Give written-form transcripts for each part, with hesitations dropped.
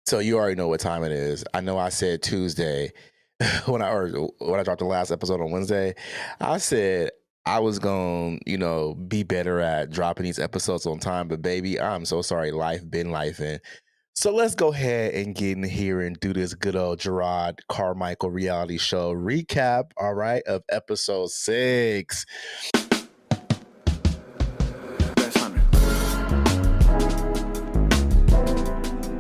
So you already know what time it is. I know I said Tuesday when I dropped the last episode on Wednesday. I said I was going to, be better at dropping these episodes on time, but baby, I'm so sorry. Life been lifing. So let's go ahead and get in here and do this good old Jerrod Carmichael reality show recap, all right, of episode 6.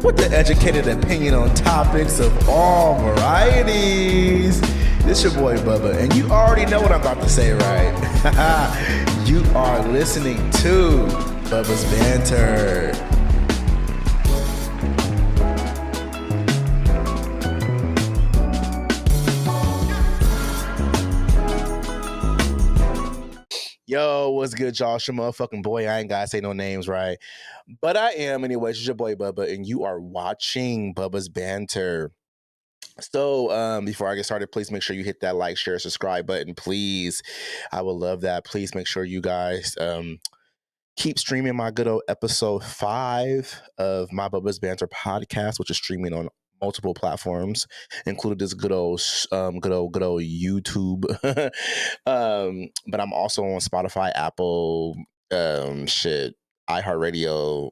With the educated opinion on topics of all varieties. This your boy Bubba, and you already know what I'm about to say, right? You are listening to Bubba's Banter. Yo, what's good, y'all? It's your motherfucking boy. I ain't gotta say no names, right? But I am, anyways. It's your boy Bubba, and you are watching Bubba's Banter. So, before I get started, please make sure you hit that like, share, subscribe button, please. I would love that. Please make sure you guys keep streaming my good old episode 5 of my Bubba's Banter podcast, which is streaming on multiple platforms, including this good old YouTube. But I'm also on Spotify, Apple, iHeartRadio,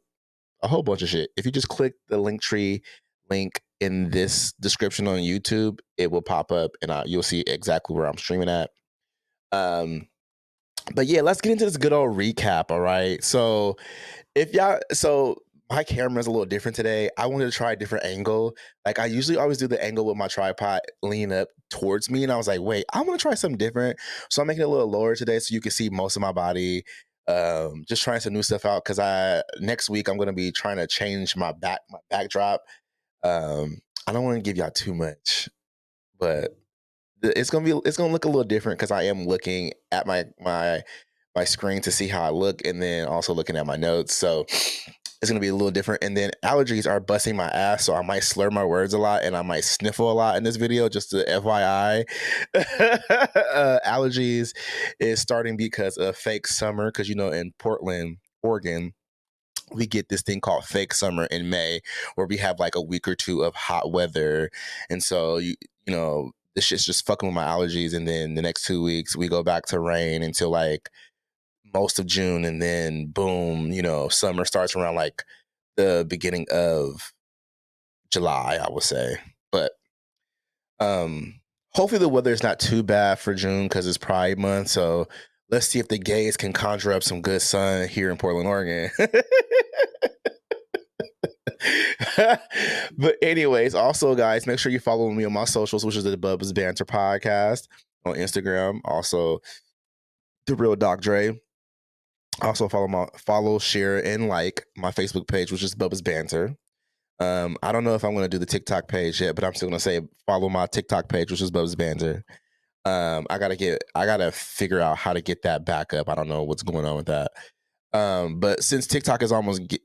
a whole bunch of shit. If you just click the Linktree link in this description on YouTube, it will pop up and you'll see exactly where I'm streaming at. But yeah, let's get into this good old recap. All right. So my camera's a little different today. I wanted to try a different angle. Like I usually always do the angle with my tripod leaning up towards me. And I was like, wait, I want to try something different. So I'm making it a little lower today so you can see most of my body. Just trying some new stuff out because next week I'm gonna be trying to change my backdrop. I don't want to give y'all too much, but it's gonna look a little different because I am looking at my screen to see how I look, and then also looking at my notes. So it's gonna be a little different. And then allergies are busting my ass, so I might slur my words a lot and I might sniffle a lot in this video. Just to FYI, allergies is starting because of fake summer. Because in Portland, Oregon, we get this thing called fake summer in May, where we have like a week or two of hot weather, and so this shit's just fucking with my allergies. And then the next 2 weeks we go back to rain until like most of June, and then boom, summer starts around like the beginning of July, I would say. But hopefully the weather is not too bad for June because it's Pride Month. So let's see if the gays can conjure up some good sun here in Portland, Oregon. But anyways, also guys, make sure you follow me on my socials, which is the Bubba's Banter podcast on Instagram. Also, the real Doc Dre. Also follow, share, and like my Facebook page, which is Bubba's Banter. I don't know if I'm gonna do the TikTok page yet, but I'm still gonna say follow my TikTok page, which is Bubba's Banter. I gotta figure out how to get that back up. I don't know what's going on with that. But since TikTok is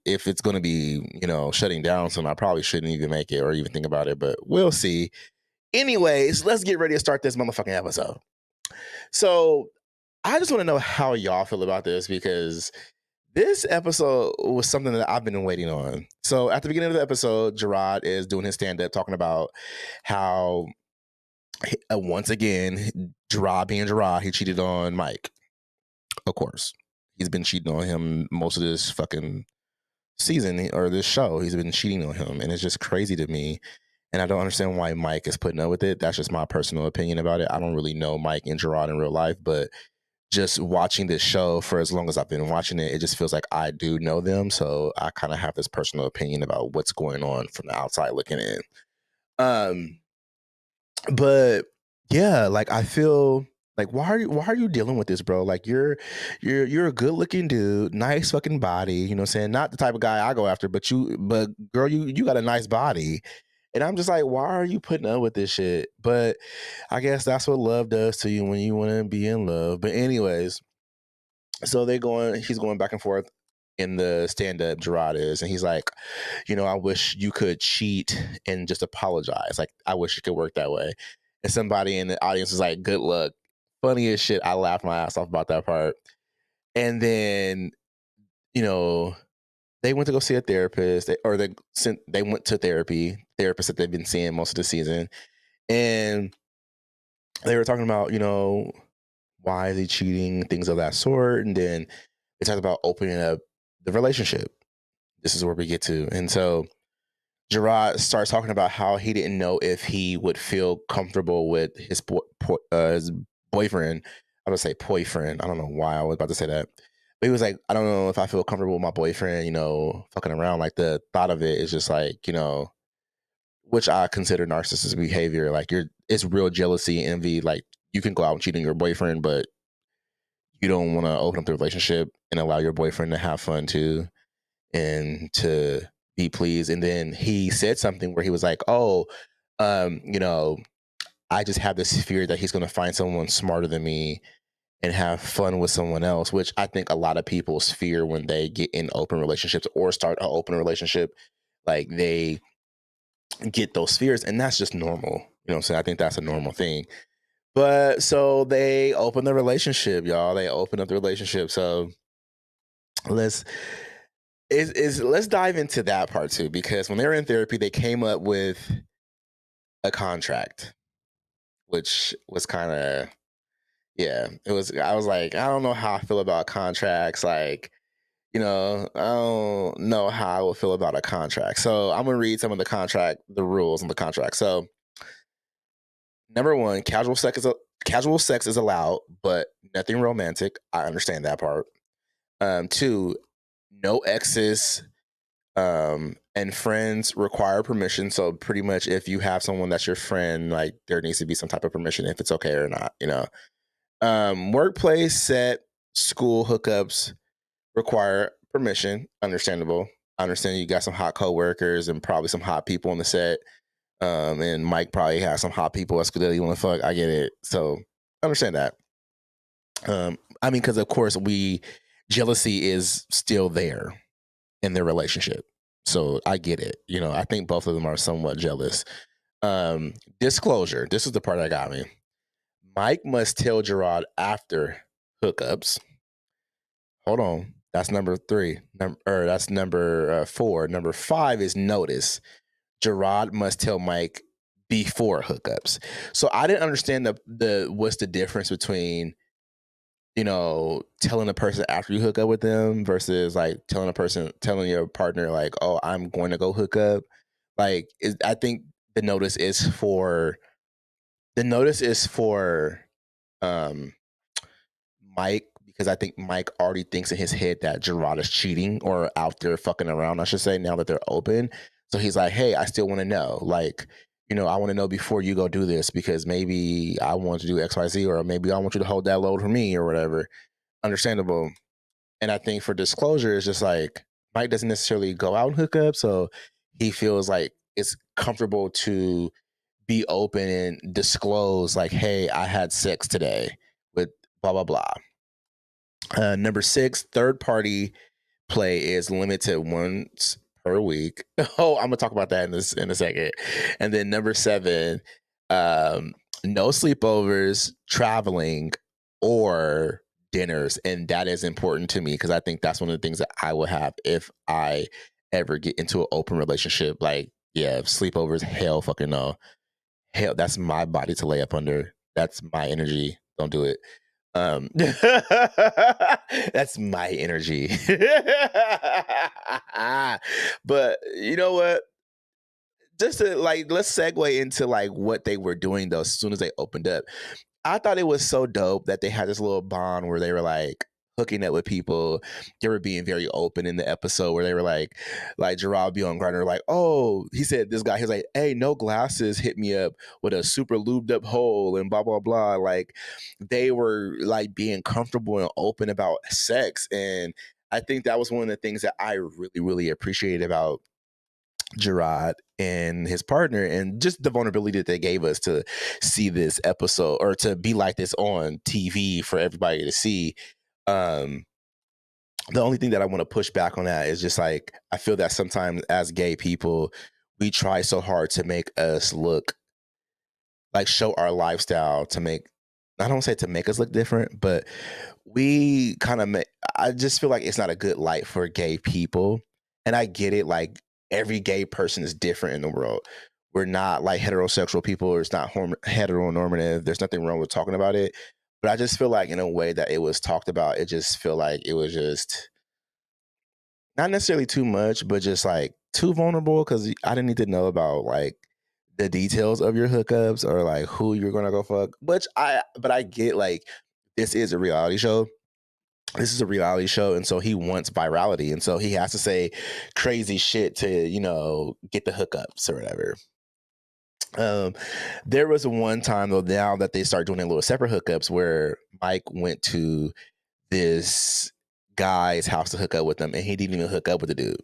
if it's gonna be, shutting down soon, I probably shouldn't even make it or even think about it, but we'll see. Anyways, let's get ready to start this motherfucking episode. So I just want to know how y'all feel about this, because this episode was something that I've been waiting on. So at the beginning of the episode, Jerrod is doing his stand-up talking about how once again, Jerrod being Jerrod, he cheated on Mike. Of course. He's been cheating on him most of this fucking season or this show. He's been cheating on him, and it's just crazy to me. And I don't understand why Mike is putting up with it. That's just my personal opinion about it. I don't really know Mike and Jerrod in real life, but just watching this show for as long as I've been watching it, it just feels like I do know them. So I kind of have this personal opinion about what's going on from the outside looking in. But yeah, like I feel like why are you dealing with this, bro? Like you're a good looking dude, nice fucking body, you know what I'm saying? Not the type of guy I go after, but girl, you got a nice body. And I'm just like, why are you putting up with this shit? But I guess that's what love does to you when you want to be in love. But anyways, so he's going back and forth in the stand-up, Jerrod is, and he's like, I wish you could cheat and just apologize. Like, I wish it could work that way. And somebody in the audience was like, good luck. Funny as shit. I laughed my ass off about that part. And then, you know, they went to go see a therapist, they went to therapist that they've been seeing most of the season, and they were talking about, why is he cheating, things of that sort, and then they talked about opening up the relationship. This is where we get to, and so Jerrod starts talking about how he didn't know if he would feel comfortable with his boyfriend. I'm gonna say boyfriend. I don't know why I was about to say that, but he was like, I don't know if I feel comfortable with my boyfriend, fucking around. Like the thought of it is just like, which I consider narcissistic behavior. Like it's real jealousy, envy. Like you can go out and cheat on your boyfriend, but you don't want to open up the relationship and allow your boyfriend to have fun too and to be pleased. And then he said something where he was like, "Oh, um, you know, I just have this fear that he's going to find someone smarter than me and have fun with someone else," which I think a lot of people's fear when they get in open relationships or start an open relationship, like they get those fears, and that's just normal. You know what I'm saying? I think that's a normal thing. But so they open the relationship, y'all. They open up the relationship. So let's let's dive into that part too, because when they were in therapy, they came up with a contract, which was kind of, yeah, it was. I was like, I don't know how I feel about contracts. Like, I don't know how I would feel about a contract. So I'm gonna read some of the rules on the contract. So number one, casual sex is allowed, but nothing romantic. I understand that part. Two, no exes and friends require permission. So pretty much if you have someone that's your friend, like there needs to be some type of permission if it's okay or not. Workplace set school hookups require permission. Understandable. I understand you got some hot coworkers and probably some hot people on the set. And Mike probably has some hot people at school that you want to fuck. I get it. So I understand that. I mean, because of course jealousy is still there in their relationship. So I get it. I think both of them are somewhat jealous. Disclosure. This is the part that got me. Mike must tell Jerrod after hookups. Hold on. That's number three. That's number four. Number five is notice. Jerrod must tell Mike before hookups. So I didn't understand what's the difference between telling a person after you hook up with them versus like telling your partner like, oh, I'm going to go hook up. Like, I think the notice is for um Mike, because I think Mike already thinks in his head that Jerrod is cheating or out there fucking around, I should say, now that they're open. So he's like, hey, I still want to know. Like, I want to know before you go do this because maybe I want to do XYZ, or maybe I want you to hold that load for me or whatever. Understandable. And I think for disclosure, it's just like Mike doesn't necessarily go out and hook up. So he feels like it's comfortable to be open and disclose, like, hey, I had sex today with blah, blah, blah. Number six, third party play is limited once per week. Oh, I'm gonna talk about that in a second. And then number seven, no sleepovers, traveling, or dinners, and that is important to me because I think that's one of the things that I will have if I ever get into an open relationship. Like, yeah, sleepovers, hell, fucking no, hell, that's my body to lay up under. That's my energy. Don't do it. That's my energy. But you know what? Just to like, let's segue into like what they were doing though. As soon as they opened up, I thought it was so dope that they had this little bond where they were like hooking up with people. They were being very open in the episode where they were like Jerrod be on Grindr, like, oh, he said this guy, he was like, hey, no glasses, hit me up with a super lubed up hole and blah blah blah. Like they were like being comfortable and open about sex, and I think that was one of the things that I really really appreciated about Jerrod and his partner, and just the vulnerability that they gave us to see this episode or to be like this on TV for everybody to see. Um, the only thing that I want to push back on that is just like, I feel that sometimes as gay people, we try so hard to make us look like show our lifestyle to make, I don't say to make us look different, but we kind of make, I just feel like it's not a good light for gay people And I get it, like every gay person is different in the world. We're not like heterosexual people, or it's not heteronormative. There's nothing wrong with talking about it. But I just feel like in a way that it was talked about, it just feel like it was just not necessarily too much, but just like too vulnerable, because I didn't need to know about like the details of your hookups or like who you're gonna go fuck. But I get like this is a reality show. This is a reality show, and so he wants virality, and so he has to say crazy shit to get the hookups or whatever. Um, there was one time though, now that they start doing their little separate hookups, where Mike went to this guy's house to hook up with him, and he didn't even hook up with the dude.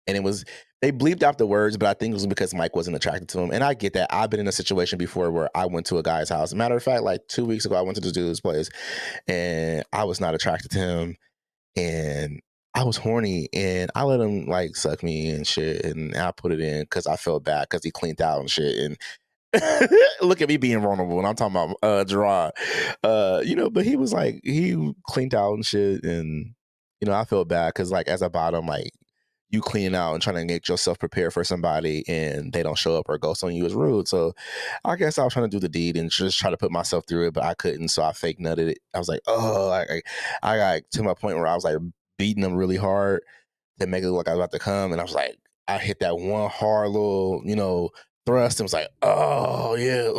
And it was they bleeped out the words, but I think it was because Mike wasn't attracted to him. And I get that. I've been in a situation before where I went to a guy's house. Matter of fact, like 2 weeks ago, I went to this dude's place, and I was not attracted to him, and I was horny, and I let him like suck me and shit, and I put it in because I felt bad because he cleaned out and shit, and look at me being vulnerable, and I'm talking about Jerrod. But he was like, he cleaned out and shit, and I felt bad because like as a bottom, like you cleaning out and trying to get yourself prepared for somebody, and they don't show up or ghost on you is rude. So I guess I was trying to do the deed and just try to put myself through it, but I couldn't. So I fake nutted it. I was like, oh, I got to my point where I was like beating them really hard to make it look like I was about to come, and I was like, I hit that one hard little, thrust, and was like, oh yeah,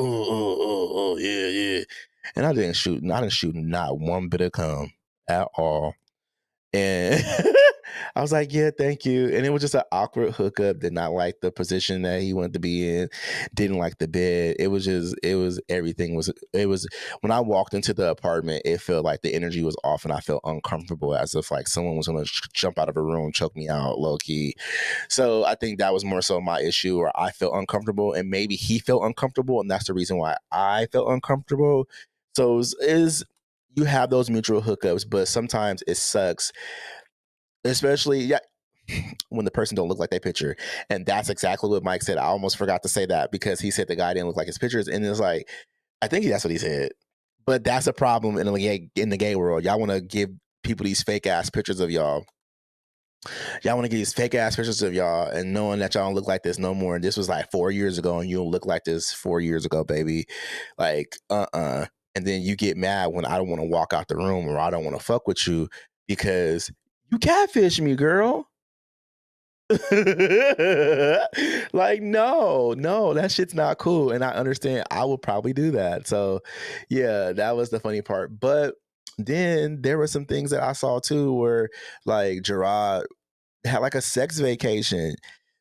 yeah, yeah, and I didn't shoot. I didn't shoot not one bit of cum at all. And I was like, yeah, thank you. And it was just an awkward hookup. Did not like the position that he wanted to be in. Didn't like the bed. It was when I walked into the apartment, it felt like the energy was off, and I felt uncomfortable, as if like someone was going to jump out of a room, choke me out low key. So I think that was more so my issue, where I felt uncomfortable, and maybe he felt uncomfortable. And that's the reason why I felt uncomfortable. So is you have those mutual hookups, but sometimes it sucks, especially when the person don't look like their picture. And that's exactly what Mike said. I almost forgot to say that because he said the guy didn't look like his pictures, and it's like, I think that's what he said. But that's a problem in the gay world. Y'all want to give people these fake ass pictures of y'all. Y'all want to get these fake ass pictures of y'all, and knowing that y'all don't look like this no more. And this was like 4 years ago, and you don't look like this 4 years ago, baby. Like, And then you get mad when I don't want to walk out the room, or I don't want to fuck with you because you catfish me, girl. Like, no, that shit's not cool. And I understand I would probably do that. So yeah, that was the funny part. But then there were some things that I saw too, where like Jerrod had like a sex vacation.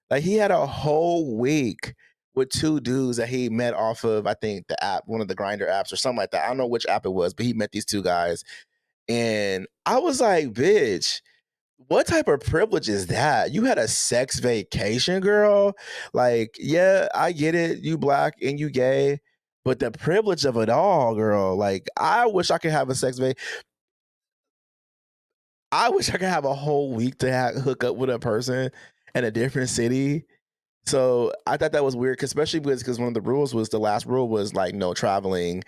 Like he had a whole week with two dudes that he met off of, I think, the app, one of the grinder apps or something like that. I don't know which app it was, but he met these two guys. And I was like, bitch, what type of privilege is that? You had a sex vacation, girl. Like, yeah, I get it. You black and you gay, but the privilege of it all, girl. Like, I wish I could have a sex vacation. I wish I could have a whole week to hook up with a person in a different city. So I thought that was weird, especially because one of the rules was, the last rule was like no traveling,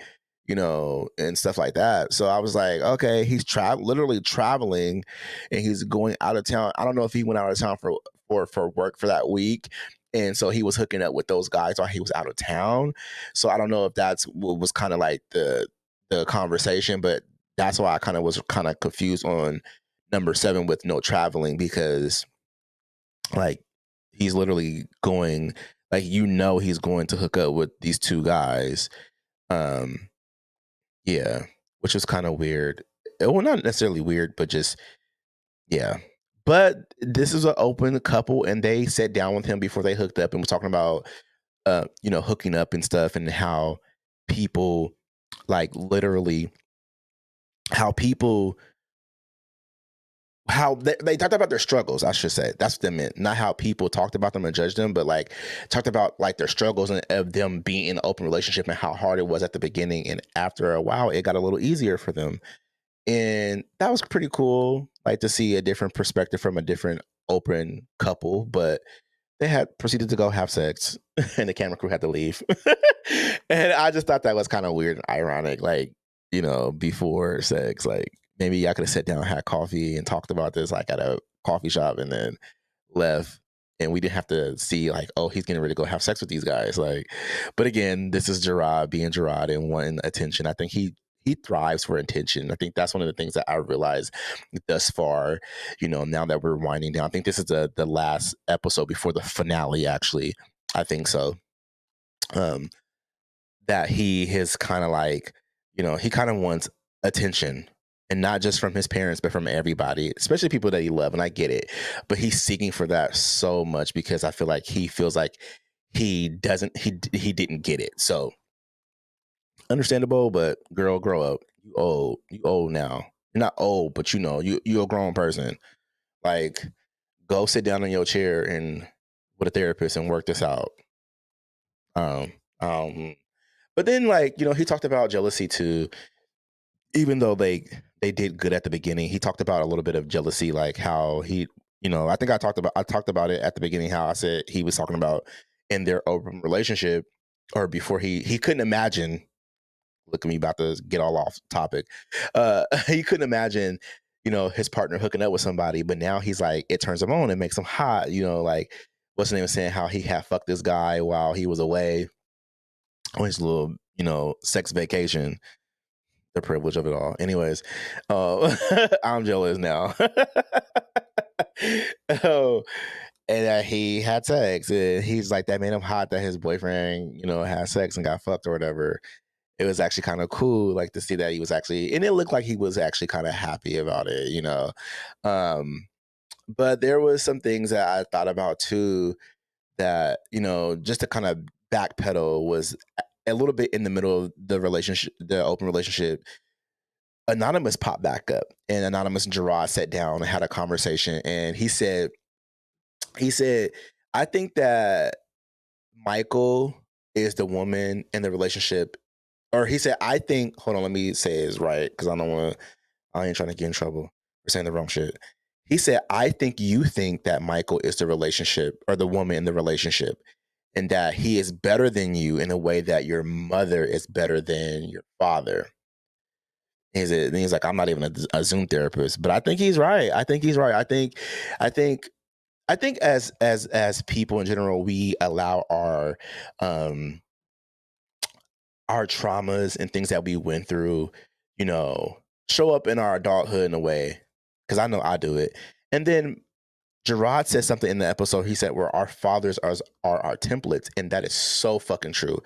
and stuff like that. So I was like, okay, he's literally traveling, and he's going out of town. I don't know if he went out of town for work for that week, and so he was hooking up with those guys while he was out of town. So I don't know if that's what was kind of like the conversation, but that's why I kind of was kind of confused on number 7 with no traveling, because like he's literally going, like, he's going to hook up with these two guys. um yeah, which was kind of weird. Well, not necessarily weird, but just, yeah. But this is an open couple, and they sat down with him before they hooked up and was talking about hooking up and stuff, and how people, like, literally, how people, how they talked about their struggles, I should say. That's what they meant. Not how people talked about them and judged them, but like talked about like their struggles and of them being in an open relationship, and how hard it was at the beginning. And after a while, it got a little easier for them. And that was pretty cool, like to see a different perspective from a different open couple. But they had proceeded to go have sex, and the camera crew had to leave. And I just thought that was kind of weird and ironic. Like, before sex, like maybe I could have sat down and had coffee and talked about this like at a coffee shop, and then left, and we didn't have to see like, oh, he's getting ready to go have sex with these guys. Like, but again, this is Jerrod being Jerrod and wanting attention. I think he thrives for attention. I think that's one of the things that I realized thus far. Now that we're winding down, I think this is the last episode before the finale. Actually, I think so. That he is kind of like, he kind of wants attention, and not just from his parents, but from everybody, especially people that he loves. And I get it, but he's seeking for that so much because I feel like he feels like he didn't get it. So understandable, but girl, grow up. You old now. You're not old, but you're a grown person. Like, go sit down in your chair and with a therapist and work this out. Um, um, but then, like, he talked about jealousy too. Even though they did good at the beginning, he talked about a little bit of jealousy, like how I think I talked about it at the beginning, how I said he was talking about in their open relationship, or before he couldn't imagine. Look at me about to get all off topic. He couldn't imagine, his partner hooking up with somebody, but now he's like, it turns him on, it makes him hot. Like, what's the name of saying how he had fucked this guy while he was away on his little, sex vacation. The privilege of it all. Anyways, I'm jealous now. Oh, and he had sex. And he's like, that made him hot that his boyfriend, had sex and got fucked or whatever. It was actually kind of cool, like, to see that he was actually, and it looked like he was actually kind of happy about it. But there was some things that I thought about too, that, just to kind of backpedal, was a little bit in the middle of the relationship, the open relationship. Anonymous popped back up, and Anonymous and Jerrod sat down and had a conversation, and he said, I think that Michael is the woman in the relationship. Or he said, I think, hold on, let me say it's right, because I ain't trying to get in trouble for saying the wrong shit. He said, I think you think that Michael is the relationship, or the woman in the relationship, and that he is better than you in a way that your mother is better than your father. He's like, I'm not even a Zoom therapist, but I think he's right. I think he's right. I think, as people in general, we allow our traumas and things that we went through, show up in our adulthood in a way. Because I know I do it. And then Jerrod said something in the episode. He said, where our fathers are our templates, and that is so fucking true.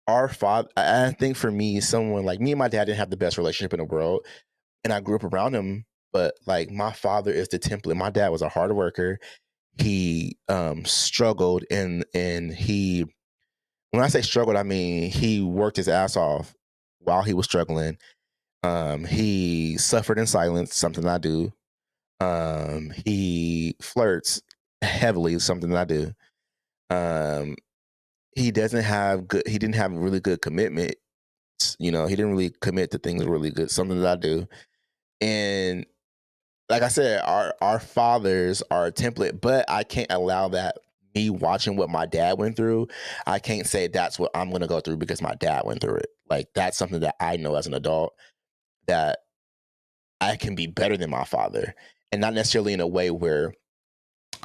Our father, I think for me, someone like me and my dad didn't have the best relationship in the world, and I grew up around him. But like, my father is the template. My dad was a hard worker. He struggled, and he, when I say struggled, I mean he worked his ass off while he was struggling. He suffered in silence, something I do. He flirts heavily, something that I do. He didn't have really good commitment. He didn't really commit to things really good, something that I do. And like I said, our fathers are a template, but I can't allow that. Me watching what my dad went through, I can't say that's what I'm gonna go through because my dad went through it. Like, that's something that I know as an adult, that I can be better than my father, and not necessarily in a way where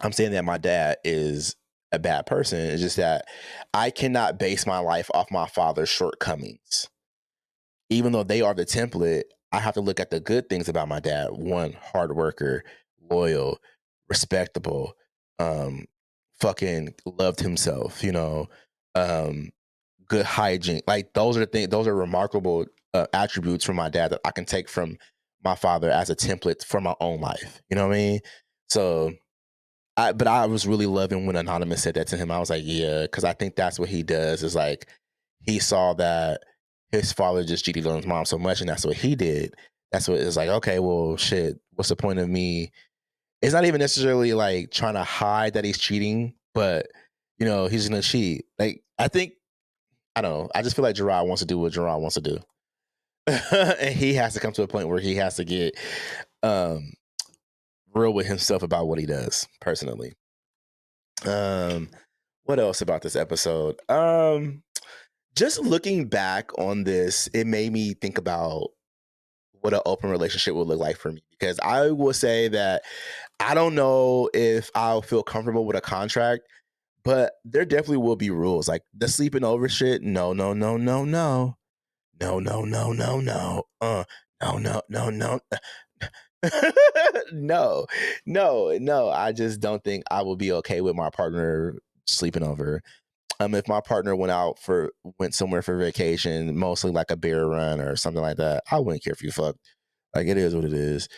I'm saying that my dad is a bad person. It's just that I cannot base my life off my father's shortcomings. Even though they are the template, I have to look at the good things about my dad. One, hard worker, loyal, respectable, um, fucking loved himself, um, good hygiene. Like, those are things, those are remarkable attributes from my dad that I can take from my father as a template for my own life. You know what I mean? So but I was really loving when Anonymous said that to him. I was like, yeah, because I think that's what he does. Is like, he saw that his father just cheated on his mom so much, and that's what he did. That's what it's like. Okay, well, shit. What's the point of me? It's not even necessarily like trying to hide that he's cheating, but he's gonna cheat. Like, I don't know. I just feel like Jerrod wants to do what Jerrod wants to do, and he has to come to a point where he has to get um, real with himself about what he does personally. What else about this episode? Just looking back on this, it made me think about what an open relationship would look like for me, because I will say that I don't know if I'll feel comfortable with a contract, but there definitely will be rules like the sleeping over shit. No, no, no, no, no, no, no, no, no, no. No, no, no, no. No, no, no. I just don't think I will be okay with my partner sleeping over. If my partner went somewhere for vacation, mostly like a beer run or something like that, I wouldn't care if you fuck. Like, it is what it is.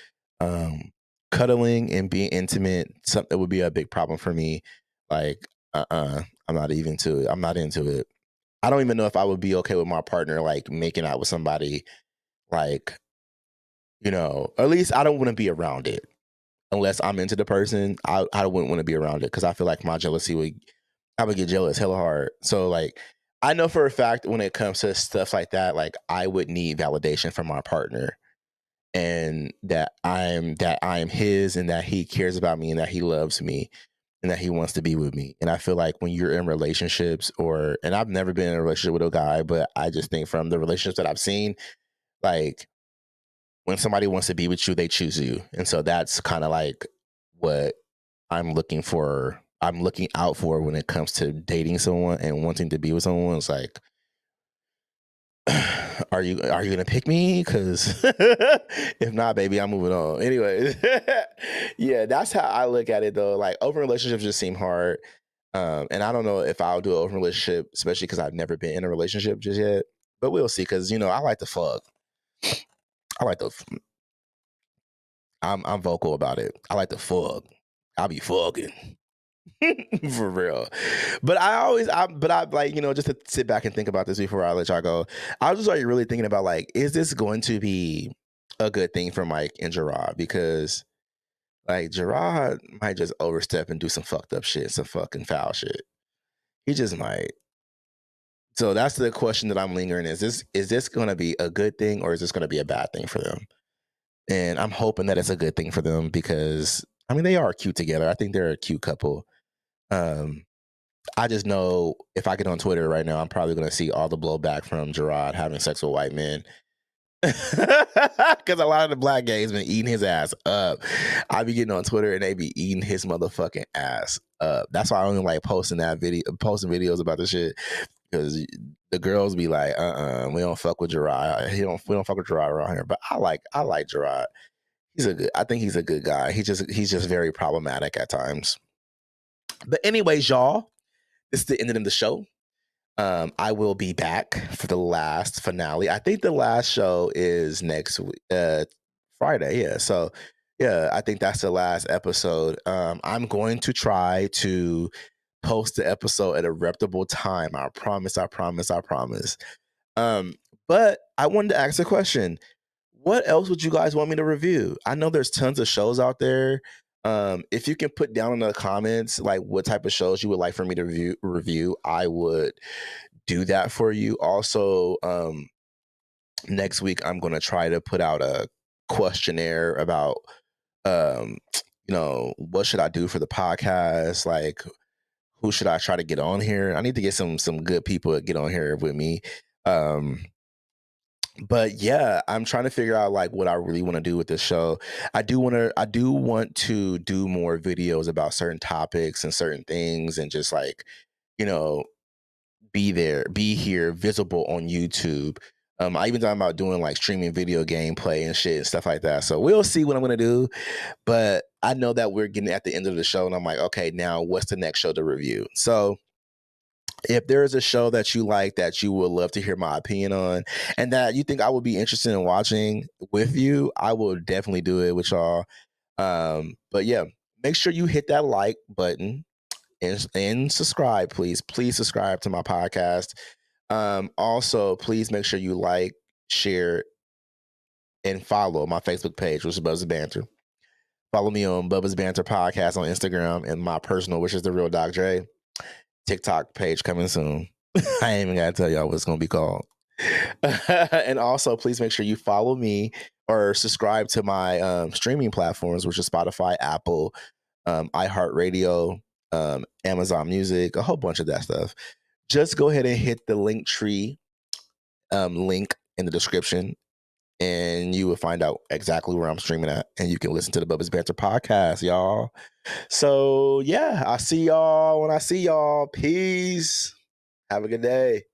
Um, Cuddling and being intimate, something would be a big problem for me. Like, I'm not even to it. I'm not into it. I don't even know if I would be okay with my partner like making out with somebody, like, at least I don't want to be around it unless I'm into the person. I wouldn't want to be around it because I feel like I would get jealous hella hard. So like, I know for a fact when it comes to stuff like that, like I would need validation from my partner, and that I am his, and that he cares about me, and that he loves me, and that he wants to be with me. And I feel like when you're in relationships, and I've never been in a relationship with a guy, but I just think from the relationships that I've seen, like when somebody wants to be with you, they choose you. And so that's kind of like what I'm looking for. I'm looking out for when it comes to dating someone and wanting to be with someone. It's like, are you gonna pick me? Because if not, baby, I'm moving on. Anyways, yeah, that's how I look at it though. Like open relationships just seem hard, and I don't know if I'll do an open relationship, especially because I've never been in a relationship just yet. But we'll see. Because I like to fuck. I like to. I'm vocal about it. I like to fuck. I'll be fucking. For real. But I like, just to sit back and think about this before I let y'all go. I was just like really thinking about like, is this going to be a good thing for Mike and Jerrod? Because like Jerrod might just overstep and do some fucked up shit, some fucking foul shit. He just might. So that's the question that I'm lingering. Is this gonna be a good thing, or is this gonna be a bad thing for them? And I'm hoping that it's a good thing for them because I mean they are cute together. I think they're a cute couple. Um I just know if I get on Twitter right now, I'm probably going to see all the blowback from Jerrod having sex with white men. Because a lot of the black gays been eating his ass up. I be getting on Twitter and they be eating his motherfucking ass up. That's why I only like posting videos about this shit. Because the girls be like, we don't fuck with Jerrod. We don't fuck with Jerrod around here. But I like Jerrod. I think he's a good guy. He's just very problematic at times. But anyways, y'all, this is the end of the show. I will be back for the last finale. I think the last show is next week, Friday. Yeah. So, yeah, I think that's the last episode. I'm going to try to post the episode at a reputable time. I promise. I promise. I promise. Um, but I wanted to ask a question. What else would you guys want me to review? I know there's tons of shows out there. If you can put down in the comments like what type of shows you would like for me to review, I would do that for you. Also, next week I'm going to try to put out a questionnaire about, um, what should I do for the podcast? Like, who should I try to get on here? I need to get some good people to get on here with me. But yeah, I'm trying to figure out like what I really want to do with this show. I do want to do more videos about certain topics and certain things, and just like, you know, be here, visible on YouTube. I even thought about doing like streaming video gameplay and shit and stuff like that. So we'll see what I'm gonna do. But I know that we're getting at the end of the show, and I'm like, okay, now what's the next show to review? So if there is a show that you like that you would love to hear my opinion on, and that you think I would be interested in watching with you, I will definitely do it with y'all. But yeah, make sure you hit that like button and subscribe, please. Please subscribe to my podcast. Also, please make sure you like, share, and follow my Facebook page, which is Bubba's Banter. Follow me on Bubba's Banter Podcast on Instagram, and my personal, which is the real Doc Dre. TikTok page coming soon. I ain't even gotta tell y'all what it's gonna be called. And also, please make sure you follow me or subscribe to my streaming platforms, which is Spotify, Apple, iHeartRadio, Amazon Music, a whole bunch of that stuff. Just go ahead and hit the link tree link in the description and you will find out exactly where I'm streaming at, and you can listen to the Bubba's Banter podcast, y'all. So yeah, I'll see y'all when I see y'all. Peace. Have a good day.